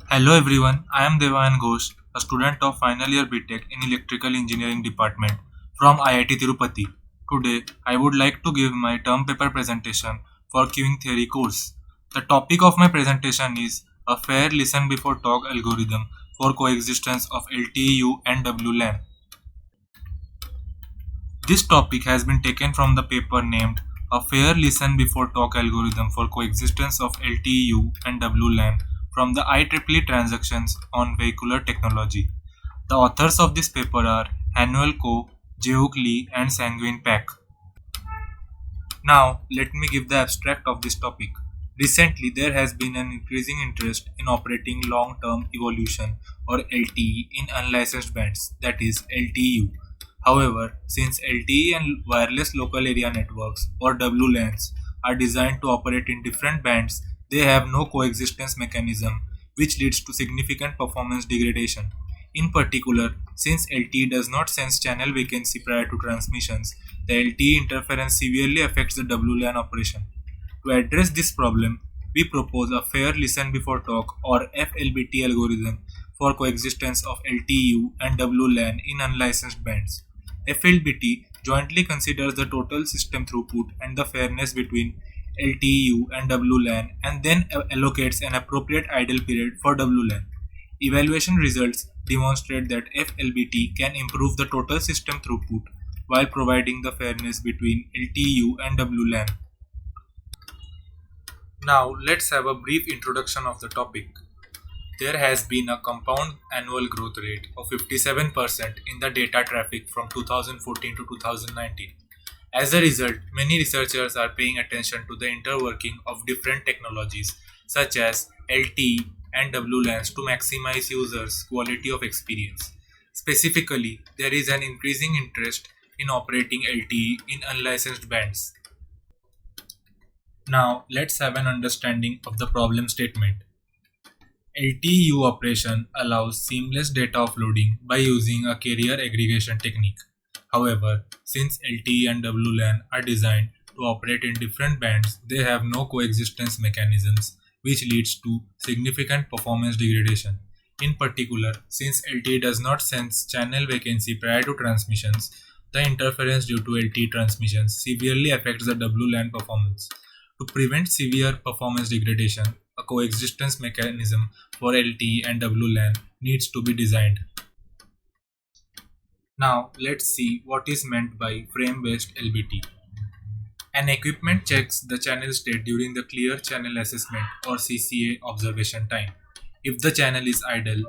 Hello everyone, I am Devayan Ghosh, a student of final year BTech in Electrical Engineering Department from IIT Tirupati. Today, I would like to give my term paper presentation for Queuing Theory course. The topic of my presentation is a fair listen before talk algorithm for coexistence of LTE-U and WLAN. This topic has been taken from the paper named A Fair Listen Before Talk Algorithm for Coexistence of LTE-U and WLAN from the IEEE Transactions on Vehicular Technology. The authors of this paper are Hanuel Ko, Jehook Lee, and Sanguine Pak. Now, let me give the abstract of this topic. Recently, there has been an increasing interest in operating long term evolution or LTE in unlicensed bands, that is, LTU. However, since LTE and wireless local area networks or WLANs are designed to operate in different bands, they have no coexistence mechanism, which leads to significant performance degradation. In particular, since LTE does not sense channel vacancy prior to transmissions, the LTE interference severely affects the WLAN operation. To address this problem, we propose a fair listen before talk or FLBT algorithm for coexistence of LTU and WLAN in unlicensed bands. FLBT jointly considers the total system throughput and the fairness between LTU and WLAN and then allocates an appropriate idle period for WLAN. Evaluation results demonstrate that FLBT can improve the total system throughput while providing the fairness between LTU and WLAN. Now, let's have a brief introduction of the topic. There has been a compound annual growth rate of 57% in the data traffic from 2014 to 2019. As a result, many researchers are paying attention to the interworking of different technologies such as LTE and WLANs to maximize users' quality of experience. Specifically, there is an increasing interest in operating LTE in unlicensed bands. Now, let's have an understanding of the problem statement. LTU operation allows seamless data offloading by using a carrier aggregation technique. However, since LTE and WLAN are designed to operate in different bands, they have no coexistence mechanisms, which leads to significant performance degradation. In particular, since LTE does not sense channel vacancy prior to transmissions, the interference due to LTE transmissions severely affects the WLAN performance. To prevent severe performance degradation, a coexistence mechanism for LTE and WLAN needs to be designed. Now, let's see what is meant by frame-based LBT. An equipment checks the channel state during the clear channel assessment or CCA observation time. If the channel is idle,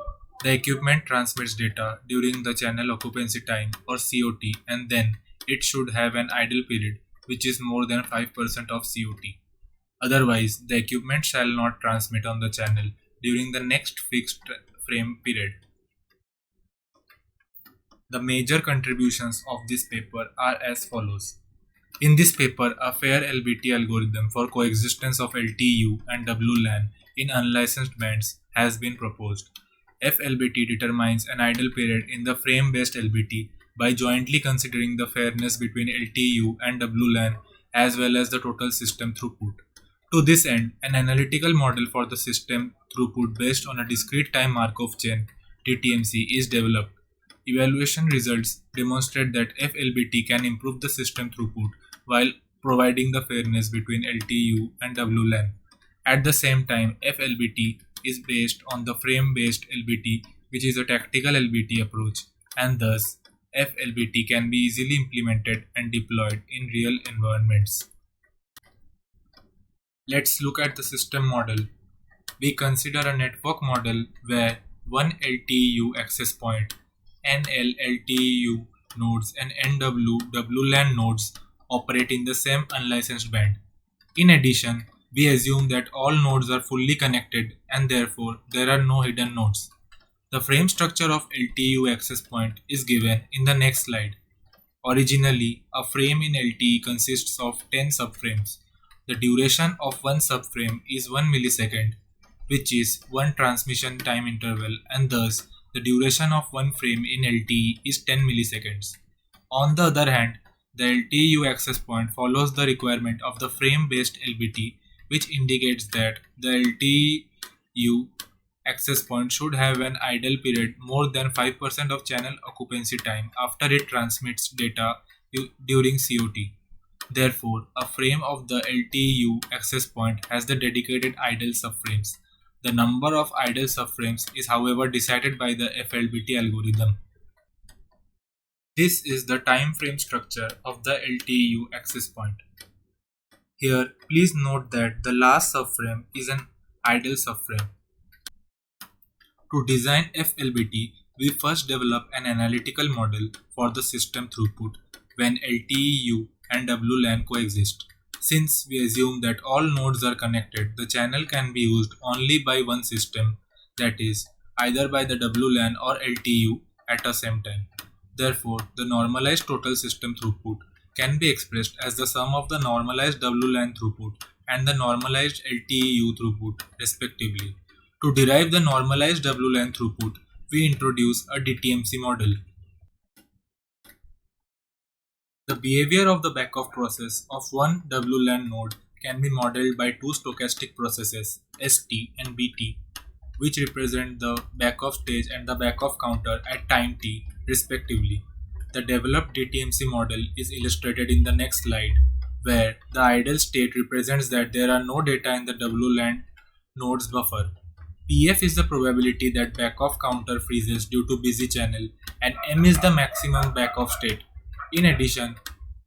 the equipment transmits data during the channel occupancy time or COT, and then it should have an idle period which is more than 5% of COT. Otherwise, the equipment shall not transmit on the channel during the next fixed frame period. The major contributions of this paper are as follows. In this paper, a fair LBT algorithm for coexistence of LTU and WLAN in unlicensed bands has been proposed. FLBT determines an idle period in the frame-based LBT by jointly considering the fairness between LTU and WLAN as well as the total system throughput. To this end, an analytical model for the system throughput based on a discrete time Markov chain (DTMC) is developed. Evaluation results demonstrate that FLBT can improve the system throughput while providing the fairness between LTU and WLAN. At the same time, FLBT is based on the frame-based LBT, which is a tactical LBT approach, and thus FLBT can be easily implemented and deployed in real environments. Let's look at the system model. We consider a network model where one LTU access point, NL-LTU nodes and NW WLAN nodes operate in the same unlicensed band. In addition, we assume that all nodes are fully connected and therefore there are no hidden nodes. The frame structure of LTU access point is given in the next slide. Originally, a frame in LTE consists of 10 subframes. The duration of one subframe is 1 millisecond, which is one transmission time interval, and thus the duration of one frame in LTE is 10 milliseconds. On the other hand, the LTU access point follows the requirement of the frame-based LBT, which indicates that the LTU access point should have an idle period more than 5% of channel occupancy time after it transmits data during COT. Therefore, a frame of the LTU access point has the dedicated idle subframes. The number of idle subframes is however decided by the FLBT algorithm. This is the time frame structure of the LTU access point. Here, please note that the last subframe is an idle subframe. To design FLBT, we first develop an analytical model for the system throughput when LTEU and WLAN coexist. Since we assume that all nodes are connected, the channel can be used only by one system, that is, either by the WLAN or LTU at the same time. Therefore, the normalized total system throughput can be expressed as the sum of the normalized WLAN throughput and the normalized LTEU throughput, respectively. To derive the normalized WLAN throughput, we introduce a DTMC model. The behavior of the backoff process of one WLAN node can be modeled by two stochastic processes, ST and BT, which represent the backoff stage and the backoff counter at time t, respectively. The developed DTMC model is illustrated in the next slide, where the ideal state represents that there are no data in the WLAN node's buffer. PF is the probability that backoff counter freezes due to busy channel, and M is the maximum backoff state. In addition,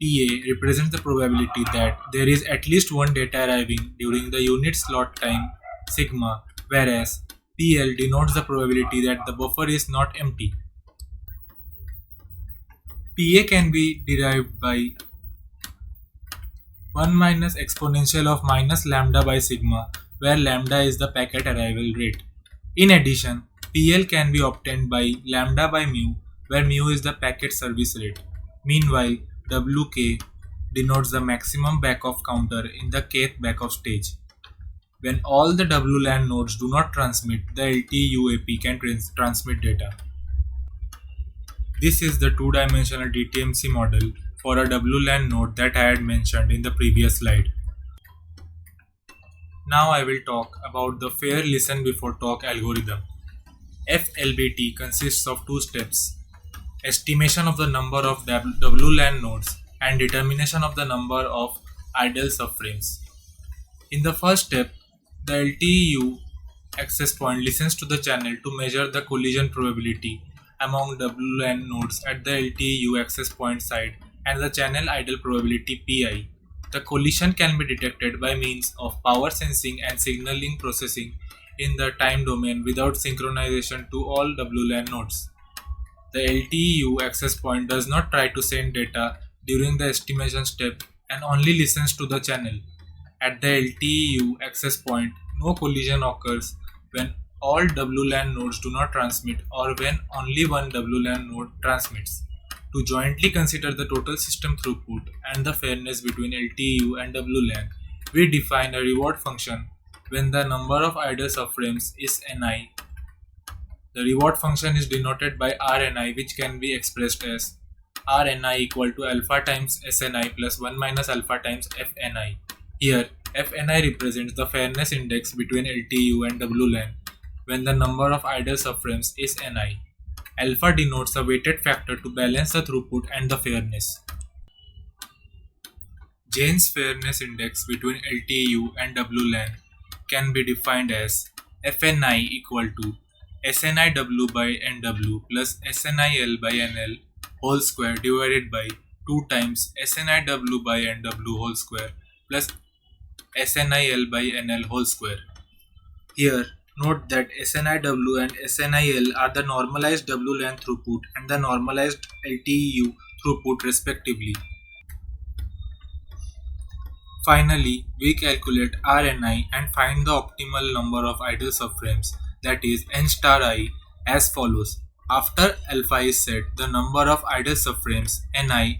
PA represents the probability that there is at least one data arriving during the unit slot time sigma, whereas PL denotes the probability that the buffer is not empty. PA can be derived by 1 minus exponential of minus lambda by sigma, where lambda is the packet arrival rate. In addition, PL can be obtained by lambda by mu, where mu is the packet service rate. Meanwhile, WK denotes the maximum backoff counter in the kth backoff stage. When all the WLAN nodes do not transmit, the LTE-UAP can transmit data. This is the two-dimensional DTMC model for a WLAN node that I had mentioned in the previous slide. Now I will talk about the fair listen before talk algorithm. FLBT consists of two steps: estimation of the number of WLAN nodes and determination of the number of idle subframes. In the first step, the LTEU access point listens to the channel to measure the collision probability among WLAN nodes at the LTEU access point side and the channel idle probability Pi. The collision can be detected by means of power sensing and signaling processing in the time domain without synchronization to all WLAN nodes. The LTEU access point does not try to send data during the estimation step and only listens to the channel. At the LTEU access point, no collision occurs when all WLAN nodes do not transmit or when only one WLAN node transmits. To jointly consider the total system throughput and the fairness between LTEU and WLAN, we define a reward function when the number of idle subframes is Ni. The reward function is denoted by Rni, which can be expressed as Rni equal to alpha times Sni plus 1 minus alpha times Fni. Here, Fni represents the fairness index between LTEU and WLAN when the number of idle subframes is Ni. Alpha denotes a weighted factor to balance the throughput and the fairness. Jane's fairness index between LTEU and WLAN can be defined as Fni equal to SNIW by NW plus SNIL by NL whole square divided by 2 times SNIW by NW whole square plus SNIL by NL whole square. Here, note that SNIW and SNIL are the normalized WLAN throughput and the normalized LTEU throughput respectively. Finally, we calculate Rni and find the optimal number of idle subframes, that is n star I, as follows. After alpha is set, the number of idle subframes Ni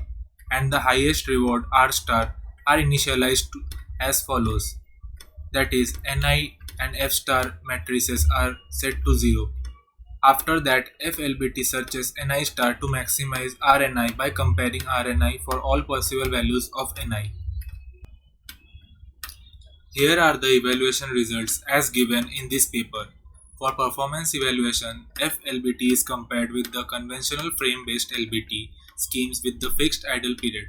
and the highest reward R star are initialized as follows. That is, Ni and F star matrices are set to 0. After that, FLBT searches Ni star to maximize Rni by comparing Rni for all possible values of Ni. Here are the evaluation results as given in this paper. For performance evaluation, FLBT is compared with the conventional frame-based LBT schemes with the fixed idle period.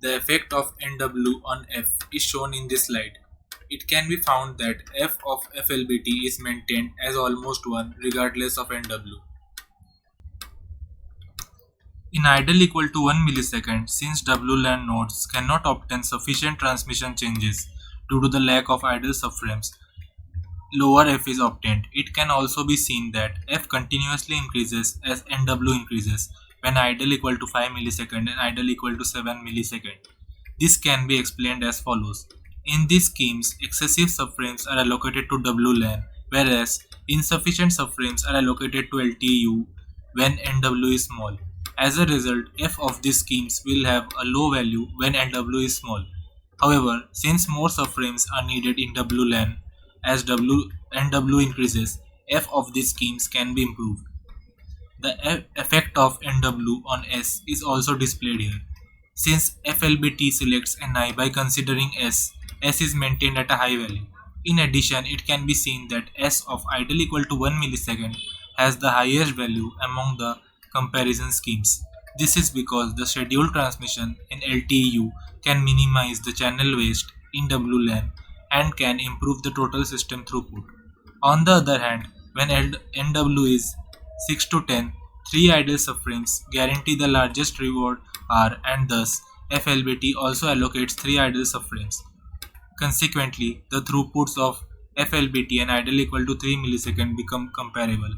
The effect of NW on F is shown in this slide. It can be found that F of FLBT is maintained as almost 1 regardless of NW. In idle equal to 1 millisecond, since WLAN nodes cannot obtain sufficient transmission changes due to the lack of idle subframes, lower F is obtained. It can also be seen that F continuously increases as NW increases when idle equal to 5 millisecond and idle equal to 7 millisecond. This can be explained as follows. In these schemes, excessive subframes are allocated to WLAN, whereas insufficient subframes are allocated to LTU when NW is small. As a result, F of these schemes will have a low value when NW is small. However, since more subframes are needed in WLAN as NW increases, F of these schemes can be improved. The effect of NW on S is also displayed here. Since FLBT selects Ni by considering S is maintained at a high value. In addition, it can be seen that S of idle equal to 1 millisecond has the highest value among the comparison schemes. This is because the scheduled transmission in LTU can minimize the channel waste in WLAN and can improve the total system throughput. On the other hand, when NW is 6 to 10, 3 idle subframes guarantee the largest reward R, and thus FLBT also allocates 3 idle subframes. Consequently, the throughputs of FLBT and idle equal to 3 millisecond become comparable.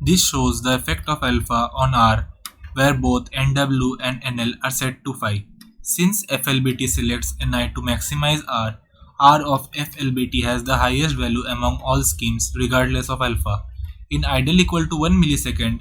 This shows the effect of alpha on R, where both NW and NL are set to 5. Since FLBT selects Ni to maximize R of FLBT has the highest value among all schemes regardless of alpha. In idle equal to 1 millisecond,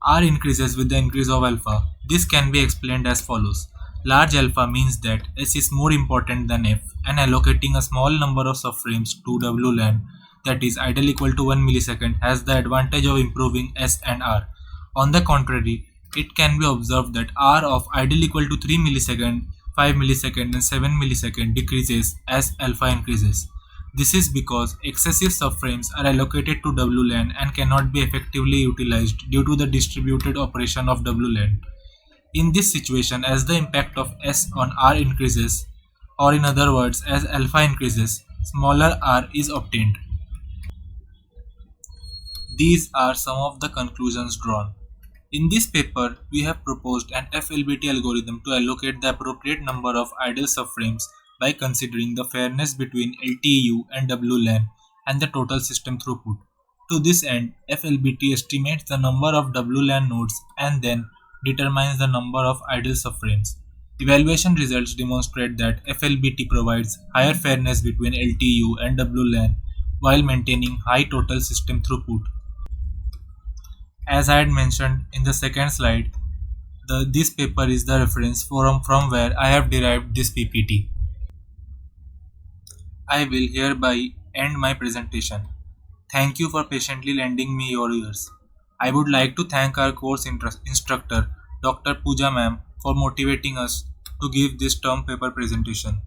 R increases with the increase of alpha. This can be explained as follows. Large alpha means that S is more important than F, and allocating a small number of subframes to WLAN, that is idle equal to 1 millisecond, has the advantage of improving S and R. On the contrary, it can be observed that R of idle equal to 3 millisecond, 5 millisecond and 7 millisecond decreases as alpha increases. This is because excessive subframes are allocated to WLAN and cannot be effectively utilized due to the distributed operation of WLAN. In this situation, as the impact of S on R increases, or in other words, as alpha increases, smaller R is obtained. These are some of the conclusions drawn. In this paper, we have proposed an FLBT algorithm to allocate the appropriate number of idle subframes by considering the fairness between LTU and WLAN and the total system throughput. To this end, FLBT estimates the number of WLAN nodes and then determines the number of idle subframes. Evaluation results demonstrate that FLBT provides higher fairness between LTU and WLAN while maintaining high total system throughput. As I had mentioned in the second slide, this paper is the reference forum from where I have derived this PPT. I will hereby end my presentation. Thank you for patiently lending me your ears. I would like to thank our course instructor, Dr. Pooja ma'am, for motivating us to give this term paper presentation.